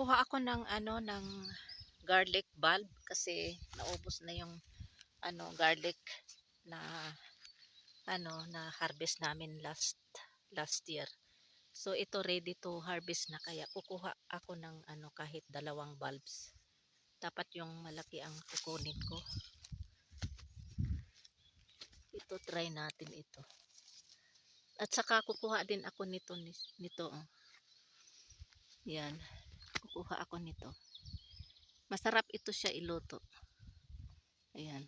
Kukuha ako ng ng garlic bulb kasi naubos na yung garlic na na harvest namin last year. So ito ready to harvest na, kaya kukuha ako ng kahit 2 bulbs. Dapat yung malaki ang kukunin ko. Ito, try natin ito. At saka kukuha din ako nito oh. Yan. Kukuha ako nito. Masarap ito siya iluto. Ayan.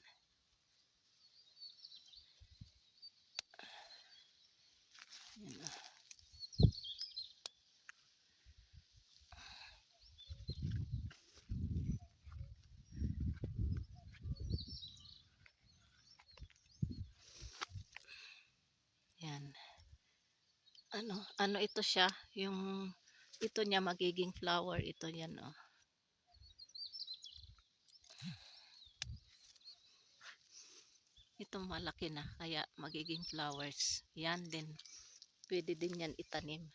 Ayan. Ayan. Ano ito siya, yung ito niya magiging flower, ito yan oh. Ito malaki na, kaya magiging flowers. Yan din, pwede din yan itanim,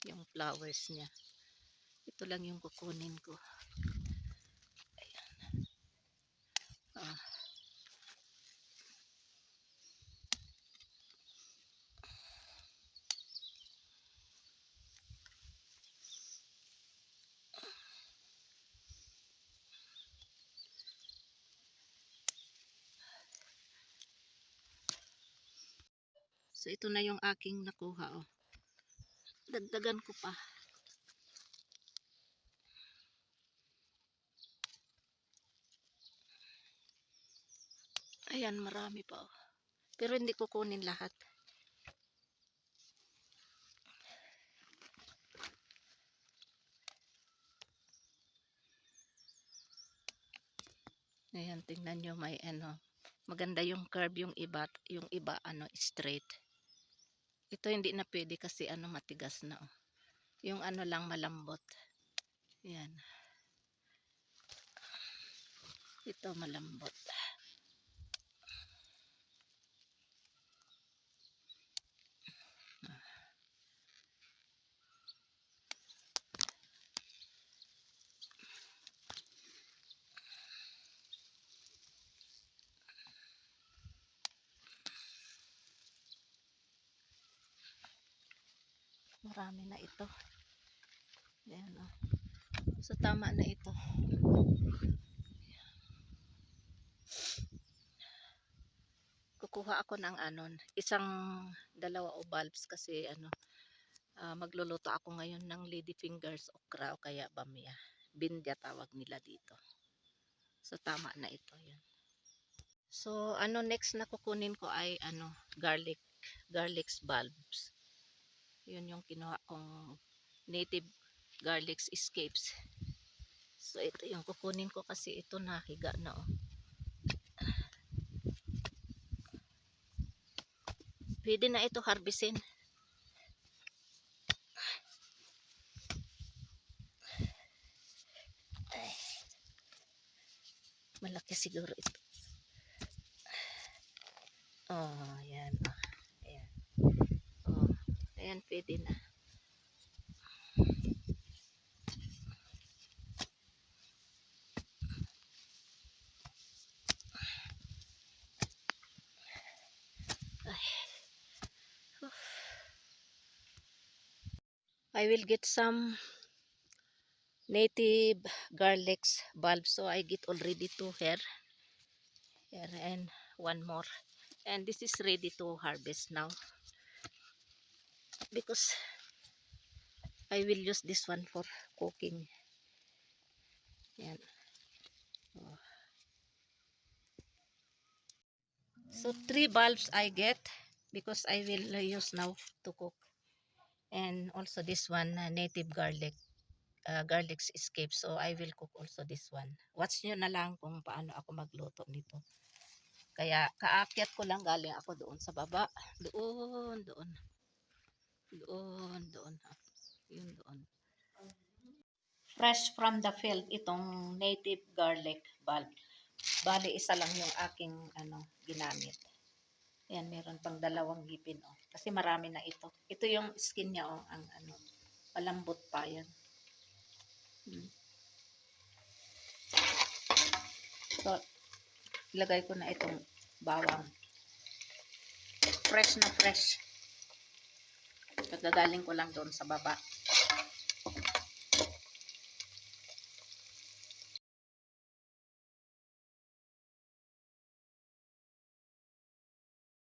yung flowers niya. Ito lang yung kukunin ko. Ayan. Ah. So ito na yung aking nakuha oh. Dagdagan ko pa. Ayan, marami pa oh. Pero hindi ko kunin lahat. Ayan, tingnan nyo, may maganda yung curve, yung iba straight. Ito hindi na pwede kasi matigas na oh. Yung lang malambot. Ayan. Ito malambot. Marami na ito. Ayan oh. So tama na ito. Kukuha ako ng isang 2 o bulbs kasi magluluto ako ngayon ng lady fingers okra o kaya bamya. Bindya tawag nila dito. So tama na ito 'yan. So next na kukunin ko ay garlic bulbs. 'Yun yung kinuha kong native garlic escapes. So ito yung kukunin ko kasi ito nahiga na oh. Pwede na ito harvestin. Ay, malaki siguro ito. Oh, ayan. Ayan. Oh, ayan, pwede na. I will get some native garlic bulbs, so I get already 2 here and 1 more, and this is ready to harvest now because I will use this one for cooking. Yan. Oh. So 3 bulbs I get because I will use now to cook, and also this one native garlic escape, so I will cook also this one. Watch nyo na lang kung paano ako magluto nito. Kaya kaakyat ko lang, galing ako doon sa baba. Doon. Yun doon. Fresh from the field itong native garlic bulb. Bali isa lang yung aking ginamit. Ayan, meron pang 2 ngipin oh. Kasi marami na ito. Ito yung skin niya oh, ang malambot pa yan. So, ilagay ko na itong bawang. Fresh na fresh. Pagdadaling ko lang doon sa baba.